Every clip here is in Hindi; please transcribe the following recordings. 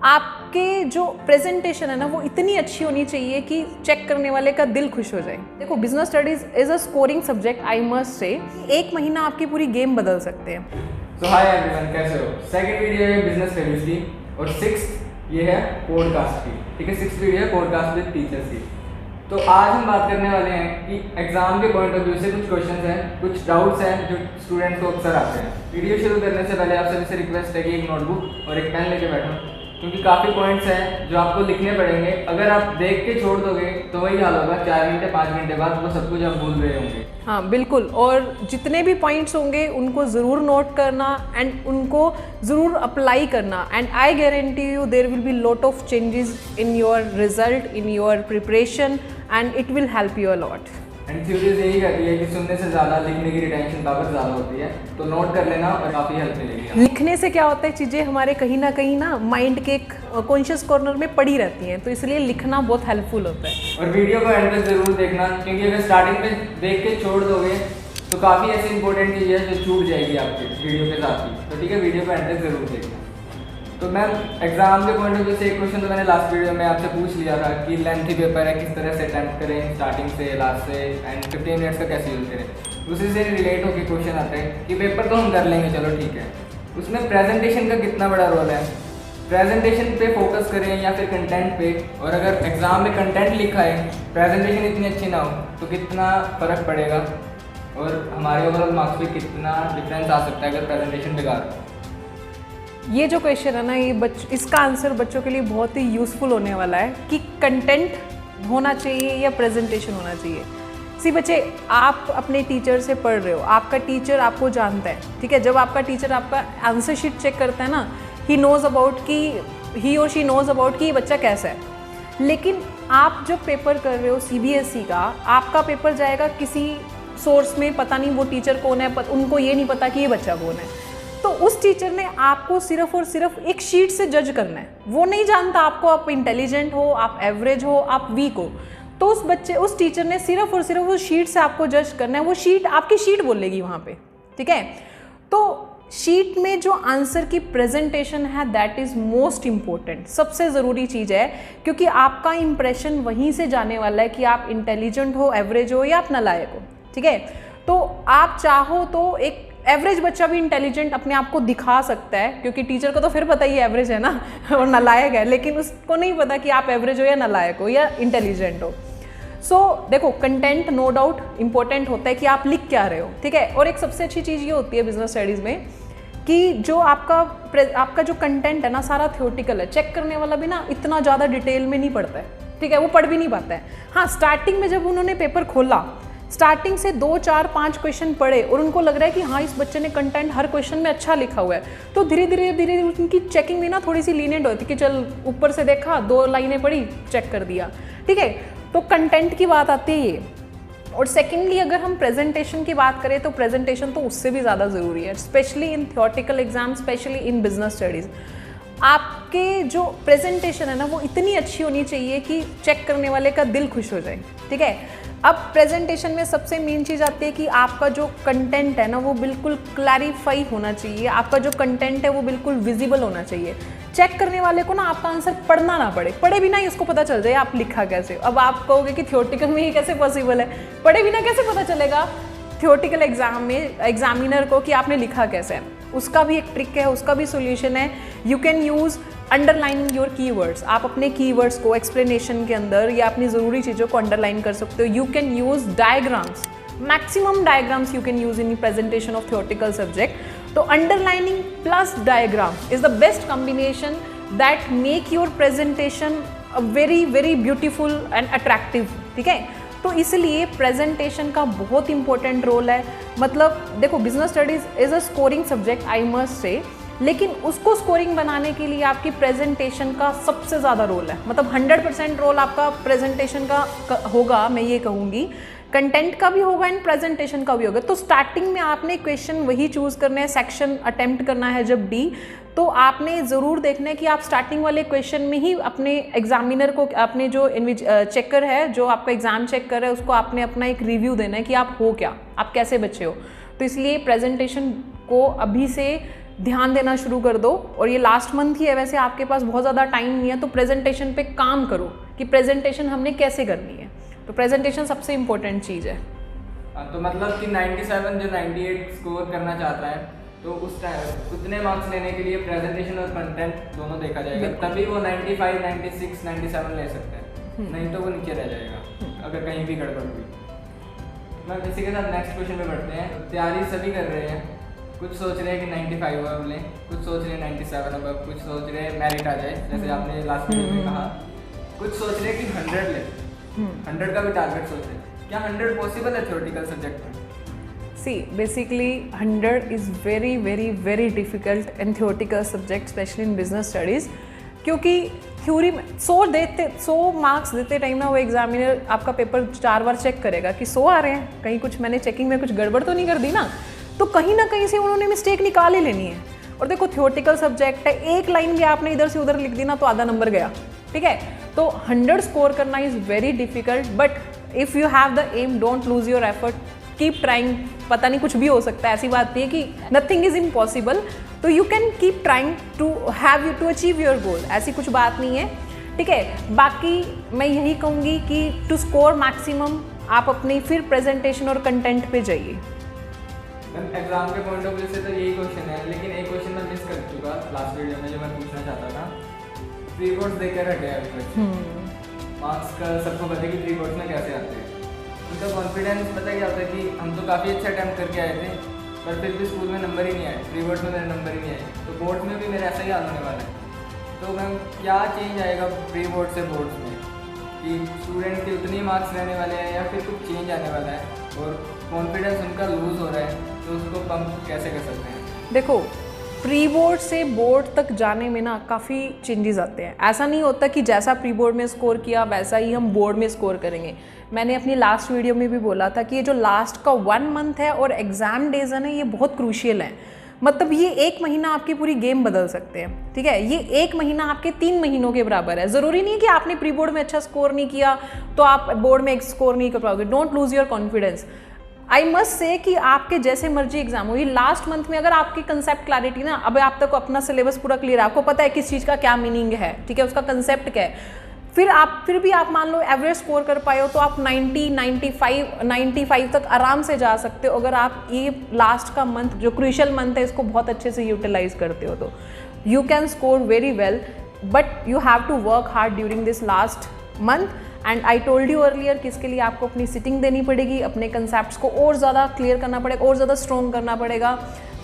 आपके जो प्रेजेंटेशन है ना वो इतनी अच्छी होनी चाहिए कि चेक करने वाले का दिल खुश हो जाए। देखो, business studies is a scoring subject, I must say. एक महीना आपकी पूरी गेम बदल सकते हैं। तो हाय एवरीवन, कैसे हो? सेकंड वीडियो है बिजनेस स्टडीज की और सिक्स्थ ये है पॉडकास्ट की। ठीक है, सिक्स्थ वीडियो है पॉडकास्ट विद टीचर्स की। तो आज हम बात करने वाले हैं कि एग्जाम के पॉइंट ऑफ व्यू से कुछ क्वेश्चंस हैं, कुछ डाउट्स हैं जो स्टूडेंट्स को अक्सर आते हैं। वीडियो शुरू करने से पहले आप सभी से रिक्वेस्ट है कि एक नोटबुक और एक पेन लेके बैठो, क्योंकि काफ़ी पॉइंट्स हैं जो आपको लिखने पड़ेंगे। अगर आप देख के छोड़ दोगे तो वही हाल होगा, 4 घंटे 5 घंटे बाद वो सब कुछ आप भूल रहे होंगे। हाँ बिल्कुल, और जितने भी पॉइंट्स होंगे उनको ज़रूर नोट करना एंड उनको ज़रूर अप्लाई करना। And I guarantee you there will be lot of changes in your result, in your preparation, and it will help you a lot. And theories यही कहती है कि सुनने से ज़्यादा लिखने की रिटेंशन पावर ज़्यादा होती है, तो नोट कर लेना और काफ़ी हेल्प मिलेगी। लिखने से क्या होता है, चीज़ें हमारे कहीं ना माइंड के एक कॉन्शियस कॉर्नर में पड़ी रहती हैं, तो इसलिए लिखना बहुत हेल्पफुल होता है। और वीडियो को एंड तक ज़रूर देखना, क्योंकि अगर स्टार्टिंग में देख के छोड़ दोगे तो काफ़ी ऐसी इंपॉर्टेंट चीज़ है जो छूट जाएगी आपके वीडियो के साथ ही। तो ठीक है, वीडियो को एंड तक ज़रूर देखना। तो मैम, एग्जाम के पॉइंट ऑफ व्यू से एक क्वेश्चन तो मैंने लास्ट वीडियो में आपसे पूछ लिया था कि लेंथी पेपर है, किस तरह से अटेम्प्ट करें स्टार्टिंग से लास्ट से, एंड 15 मिनट्स का कैसे यूज़ करें। उसी से रिलेट होकर क्वेश्चन आते हैं कि पेपर तो हम कर लेंगे, चलो ठीक है, उसमें प्रेजेंटेशन का कितना बड़ा रोल है। प्रेजेंटेशन पे फोकस करें या फिर कंटेंट पे, और अगर एग्जाम में कंटेंट लिखा है, प्रेजेंटेशन इतनी अच्छी ना हो तो कितना फ़र्क पड़ेगा और हमारे ओवरऑल मार्क्स पे कितना डिफरेंस आ सकता है अगर प्रेजेंटेशन बेकार हो। ये जो क्वेश्चन है ना, ये इसका आंसर बच्चों के लिए बहुत ही यूज़फुल होने वाला है कि कंटेंट होना चाहिए या प्रेजेंटेशन होना चाहिए। सी बच्चे, आप अपने टीचर से पढ़ रहे हो, आपका टीचर आपको जानता है, ठीक है। जब आपका टीचर आपका आंसर शीट चेक करता है ना, ही और शी नोज़ अबाउट कि ये बच्चा कैसा है। लेकिन आप जब पेपर कर रहे हो CBSE का, आपका पेपर जाएगा किसी सोर्स में, पता नहीं वो टीचर कौन है, उनको ये नहीं पता कि ये बच्चा कौन है। तो उस टीचर ने आपको सिर्फ और सिर्फ एक शीट से जज करना है। वो नहीं जानता आपको, आप इंटेलिजेंट हो, आप एवरेज हो, आप वीक हो। तो उस टीचर ने सिर्फ और सिर्फ उस शीट से आपको जज करना है। वो शीट आपकी शीट बोलेगी वहाँ पे, ठीक है। तो शीट में जो आंसर की प्रेजेंटेशन है, दैट इज़ मोस्ट इम्पोर्टेंट, सबसे ज़रूरी चीज़ है, क्योंकि आपका इंप्रेशन वहीं से जाने वाला है कि आप इंटेलिजेंट हो, एवरेज हो या आप नालायक हो, ठीक है। तो आप चाहो तो एक एवरेज बच्चा भी इंटेलिजेंट अपने आप को दिखा सकता है, क्योंकि टीचर को तो फिर पता ही एवरेज है ना और नालायक है, लेकिन उसको नहीं पता कि आप एवरेज हो या नालायक हो या इंटेलिजेंट हो। सो देखो, कंटेंट नो डाउट इंपॉर्टेंट होता है कि आप लिख क्या रहे हो, ठीक है। और एक सबसे अच्छी चीज़ ये होती है बिजनेस स्टडीज़ में कि जो आपका जो कंटेंट है ना, सारा थ्योरेटिकल है। चेक करने वाला भी ना इतना ज़्यादा डिटेल में नहीं पढ़ता है, ठीक है, वो पढ़ भी नहीं पाता है। हाँ, स्टार्टिंग में जब उन्होंने पेपर खोला, स्टार्टिंग से 2 4 5 क्वेश्चन पढ़े और उनको लग रहा है कि हाँ, इस बच्चे ने कंटेंट हर क्वेश्चन में अच्छा लिखा हुआ है, तो धीरे धीरे उनकी चेकिंग भी ना थोड़ी सी लीनियंट होती है कि चल ऊपर से देखा, 2 लाइनें पढ़ी, चेक कर दिया, ठीक है। तो कंटेंट की बात आती है ये। और सेकेंडली, अगर हम प्रेजेंटेशन की बात करें तो प्रेजेंटेशन तो उससे भी ज़्यादा ज़रूरी है, specially in theoretical exam, specially in business studies. आपके जो प्रेजेंटेशन है ना वो इतनी अच्छी होनी चाहिए कि चेक करने वाले का दिल खुश हो जाए, ठीक है। अब प्रेजेंटेशन में सबसे मेन चीज़ आती है कि आपका जो कंटेंट है ना वो बिल्कुल क्लैरिफाई होना चाहिए, आपका जो कंटेंट है वो बिल्कुल विजिबल होना चाहिए। चेक करने वाले को ना आपका आंसर पढ़ना ना पढ़े बिना ही उसको पता चल जाए आप लिखा कैसे। अब आप कहोगे कि थ्योरेटिकल में ये कैसे पॉसिबल है, पढ़े बिना कैसे पता चलेगा थ्योरेटिकल एग्जाम में एग्जामिनर को कि आपने लिखा कैसे है। उसका भी एक ट्रिक है, उसका भी सोल्यूशन है। You can use underlining your keywords. आप अपने कीवर्ड्स को एक्सप्लेनेशन के अंदर या अपनी ज़रूरी चीज़ों को अंडरलाइन कर सकते हो। You can use diagrams, maximum diagrams you can use in presentation of theoretical subject. तो underlining plus diagram is the best combination that make your presentation very very beautiful and attractive, ठीक है। तो इसलिए प्रेजेंटेशन का बहुत इंपॉर्टेंट रोल है। मतलब देखो, business studies is a scoring subject, I must say, लेकिन उसको स्कोरिंग बनाने के लिए आपकी प्रेजेंटेशन का सबसे ज़्यादा रोल है। मतलब 100% रोल आपका प्रेजेंटेशन का होगा, मैं ये कहूँगी। कंटेंट का भी होगा एंड प्रेजेंटेशन का भी होगा। तो स्टार्टिंग में आपने क्वेश्चन वही चूज़ करना है, सेक्शन अटेम्प्ट करना है जब डी, तो आपने ज़रूर देखना है कि आप स्टार्टिंग वाले क्वेश्चन में ही अपने एग्जामिनर को, अपने जो चेकर है, जो आपका एग्ज़ाम चेक कर रहा है, उसको आपने अपना एक रिव्यू देना है कि आप हो क्या, आप कैसे बच्चे हो। तो इसलिए प्रेजेंटेशन को अभी से ध्यान देना शुरू कर दो। और ये लास्ट मंथ ही है, वैसे आपके पास बहुत ज़्यादा टाइम नहीं है, तो प्रेजेंटेशन पे काम करो कि प्रेजेंटेशन हमने कैसे करनी है। तो प्रेजेंटेशन सबसे इम्पोर्टेंट चीज़ है। तो मतलब कि 97 जो 98 स्कोर करना चाहता है तो उस टाइम उतने मार्क्स लेने के लिए प्रेजेंटेशन और कंटेंट दोनों देखा जाएगा, तभी वो 95, 96, 97 ले सकते हैं, नहीं तो वो नीचे रह जाएगा अगर कहीं भी गड़बड़ हुई। मैं इसी के साथ नेक्स्ट क्वेश्चन पे बढ़ते हैं। तैयारी सभी कर रहे हैं, कुछ सोच रहे हैं कि 95 अब लें, कुछ सोच रहे हैं 97 अब, कुछ सोच रहे हैं मेरिट आ जाए जैसे आपने लास्ट वीडियो में कहा, कुछ सोच रहे हैं कि 100 लें, 100 का भी टारगेट सोच रहे हैं। क्या 100 पॉसिबल है थ्योरेटिकल सब्जेक्ट में? See, basically 100 is very difficult in theoretical subject, especially in business studies, क्योंकि थ्योरी में 100 मार्क्स देते टाइम ना वो एग्जामिनर आपका पेपर 4 बार चेक करेगा कि 100 आ रहे हैं, कहीं कुछ मैंने चेकिंग में कुछ गड़बड़ तो नहीं कर दी ना, तो कहीं ना कहीं से उन्होंने मिस्टेक निकाल ही लेनी है। और देखो थियोरेटिकल सब्जेक्ट है, एक लाइन भी आपने इधर से उधर लिख दी ना तो आधा नंबर गया, ठीक है। तो 100 स्कोर करना is very difficult, but if you have the aim don't lose your effort, keep trying. पता नहीं कुछ भी हो सकता है, ऐसी बात नहीं है कि नथिंग इज इम्पॉसिबल, तो you can keep trying to have you to achieve your goal, ऐसी कुछ बात नहीं है, ठीक है। बाकी मैं यही कहूँगी कि टू स्कोर मैक्सिमम आप अपनी फिर प्रेजेंटेशन और कंटेंट पे जाइए। एग्जाम के पॉइंट ऑफ व्यू से तो यही क्वेश्चन है, लेकिन एक क्वेश्चन मैं मिस कर चुका लास्ट वीडियो में जो मैं पूछना चाहता था। प्री बोर्ड्स देकर हटे हैं मार्क्स का, सबको पता है कि प्री बोर्ड्स में कैसे आते हैं, उनका कॉन्फिडेंस पता क्या होता है कि हम तो काफ़ी अच्छा अटैम्प्ट करके आए थे पर फिर भी स्कूल में नंबर ही नहीं आए, प्री बोर्ड्स में मेरे नंबर ही नहीं आए, तो बोर्ड्स में भी मेरा ऐसा ही हाल होने वाला है। तो मैम क्या चेंज आएगा प्री बोर्ड से बोर्ड्स में कि स्टूडेंट के उतने मार्क्स रहने वाले हैं या फिर कुछ चेंज आने वाला है और कॉन्फिडेंस उनका लूज हो रहा है, तो उसको पंप कैसे कर सकते हैं? देखो प्री बोर्ड से बोर्ड तक जाने में ना काफ़ी चेंजेस आते हैं। ऐसा नहीं होता कि जैसा प्री बोर्ड में स्कोर किया वैसा ही हम बोर्ड में स्कोर करेंगे। मैंने अपनी लास्ट वीडियो में भी बोला था कि ये जो लास्ट का 1 मंथ है और एग्ज़ाम डेज है ना, ये बहुत क्रूशियल है। मतलब ये 1 महीना आपकी पूरी गेम बदल सकते हैं, ठीक है। ये 1 महीना आपके 3 महीनों के बराबर है। ज़रूरी नहीं है कि आपने प्री बोर्ड में अच्छा स्कोर नहीं किया तो आप बोर्ड में स्कोर नहीं कर पाओगे। Don't lose your confidence. I must say कि आपके जैसे मर्जी एग्जाम हो, ये लास्ट मंथ में अगर आपकी कंसेप्ट क्लैरिटी ना, अब आप तक अपना सिलेबस पूरा क्लियर है, आपको पता है किस चीज़ का क्या मीनिंग है, ठीक है, उसका कंसेप्ट क्या है, फिर भी आप मान लो एवरेज स्कोर कर पाए हो तो आप 90, 95 तक आराम से जा सकते हो अगर आप ये लास्ट का मंथ जो क्रूशियल मंथ है इसको बहुत अच्छे से यूटिलाइज करते हो। तो you can score very well, but you have to work hard during this last month. And I told you earlier कि इसके लिए आपको अपनी सिटिंग देनी पड़ेगी, अपने कंसेप्ट्स को और ज़्यादा क्लियर करना पड़ेगा, और ज़्यादा स्ट्रॉन्ग करना पड़ेगा,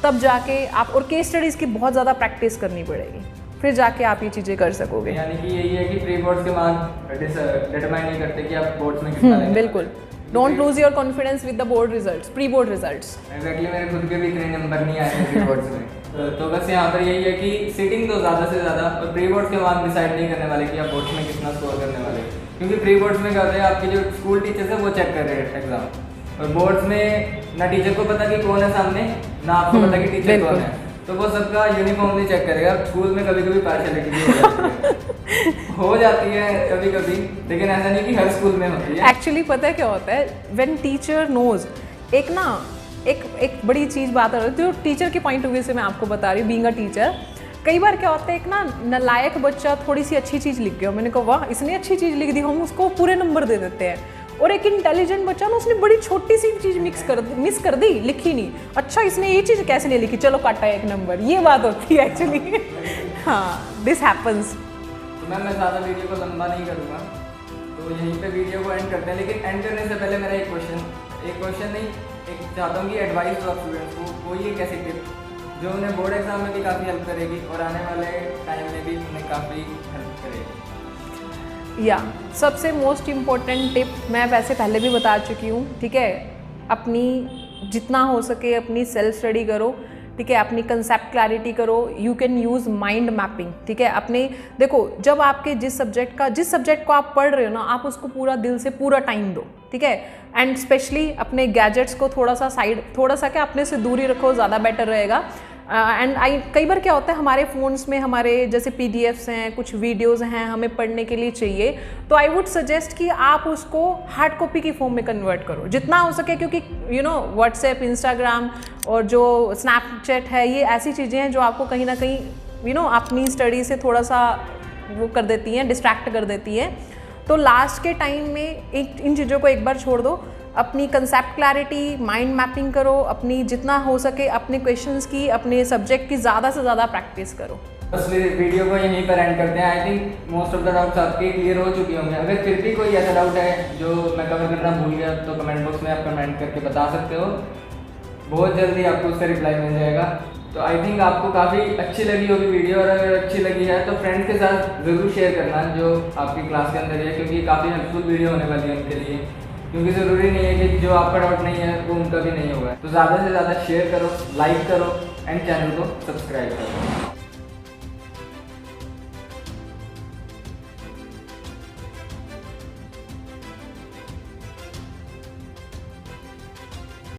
तब जाके आप, और केस स्टडीज़ की बहुत ज़्यादा प्रैक्टिस करनी पड़ेगी, फिर जाके आप ये चीज़ें कर सकोगे। यानी कि यही है कि प्री बोर्ड्स के मार्क्स डिटरमाइन नहीं करते कि आप बोर्ड्स में कितना लेंगे। बिल्कुल, don't lose your confidence with the board results, pre board results. Exactly, मेरे खुद के भी इतने नंबर नहीं आए प्री बोर्ड्स में। तो बस यहाँ पर यही है कि सिटिंग तो ज़्यादा से ज़्यादा, और प्री बोर्ड्स के मार्क्स डिसाइड नहीं करने वाले कि आप बोर्ड्स में कितना स्कोर करने वाले, क्योंकि प्री बोर्ड्स में क्या होता है आपके जो स्कूल टीचर्स है वो चेक कर रहे हैं एग्जाम, और बोर्ड्स में ना टीचर को पता कि कौन है सामने, ना आपको पता कि टीचर कौन है, तो वो सबका यूनिफॉर्मली चेक करेगा। स्कूल में कभी कभी पार्शियलिटी भी हो जाती है कभी कभी, लेकिन ऐसा नहीं कि हर स्कूल में होती है। एक्चुअली पता है क्या होता है, व्हेन टीचर नोज, एक बड़ी चीज़ बात है जो टीचर के पॉइंट ऑफ व्यू से मैं आपको बता रही हूँ, बीइंग अ टीचर, कई बार क्या होता है एक ना नालायक बच्चा थोड़ी सी अच्छी चीज़ लिख गया, मैंने कहा वाह इसने अच्छी चीज़ लिख दी, हम उसको पूरे नंबर दे देते हैं। और एक इंटेलिजेंट बच्चा ना उसने बड़ी छोटी सी चीज़ मिस कर दी, लिखी नहीं, अच्छा इसने ये चीज़ कैसे नहीं लिखी, चलो काटा 1 नंबर, ये बात होती है एक्चुअली। हाँ, दिस हैपन्स। तो मैं ज़्यादा वीडियो को लंबा नहीं करूँगा, तो यहीं पे वीडियो को एंड करते हैं। लेकिन एंड करने से पहले मेरा एक क्वेश्चन नहीं, एक चाहता हूँ कि एडवाइस दो आप स्टूडेंट्स को, कोई एक ऐसी टिप जो उन्हें बोर्ड एग्जाम में भी काफ़ी हेल्प करेगी और आने वाले टाइम में भी उन्हें काफ़ी हेल्प करेगी। या सबसे मोस्ट इम्पॉर्टेंट टिप मैं वैसे पहले भी बता चुकी हूँ, ठीक है, अपनी जितना हो सके अपनी सेल्फ स्टडी करो, ठीक है, अपनी कंसेप्ट क्लैरिटी करो, you can use mind mapping, ठीक है। अपने देखो जब आपके जिस सब्जेक्ट को आप पढ़ रहे हो ना, आप उसको पूरा दिल से पूरा टाइम दो, ठीक है। एंड स्पेशली अपने गैजेट्स को थोड़ा सा क्या अपने से दूरी रखो, ज़्यादा बेटर रहेगा। एंड कई बार क्या होता है हमारे फ़ोन्स में हमारे जैसे PDFs हैं, कुछ वीडियोज़ हैं हमें पढ़ने के लिए चाहिए, तो आई वुड सजेस्ट कि आप उसको हार्ड कॉपी की फॉर्म में कन्वर्ट करो जितना हो सके, क्योंकि व्हाट्सएप, इंस्टाग्राम और जो स्नैपचैट है, ये ऐसी चीज़ें हैं जो आपको कहीं ना कहीं अपनी स्टडी से थोड़ा सा वो कर देती हैं, डिस्ट्रैक्ट कर देती हैं। तो लास्ट के टाइम में इन चीज़ों को एक बार छोड़ दो, अपनी कंसेप्ट क्लैरिटी, माइंड मैपिंग करो, अपनी जितना हो सके अपने क्वेश्चंस की, अपने सब्जेक्ट की ज़्यादा से ज़्यादा प्रैक्टिस करो। बस वीडियो को यहीं पर एंड करते हैं। I think most of the doubts आपके क्लियर हो चुके होंगे। अगर फिर भी कोई ऐसा डाउट है जो मैं कवर करना भूल गया तो कमेंट बॉक्स में आप कमेंट करके बता सकते हो, बहुत जल्दी आपको उसका रिप्लाई मिल जाएगा। तो आई थिंक आपको काफ़ी अच्छी लगी होगी वीडियो, और अगर अच्छी लगी है तो फ्रेंड्स के साथ ज़रूर शेयर करना जो आपकी क्लास के अंदर है, क्योंकि काफ़ी हेल्पफुल वीडियो होने वाली है उनके लिए। क्योंकि ज़रूरी नहीं है कि जो आपका डाउट नहीं है वो उनका भी नहीं होगा। तो ज़्यादा से ज़्यादा शेयर करो, लाइक करो एंड चैनल को सब्सक्राइब करो।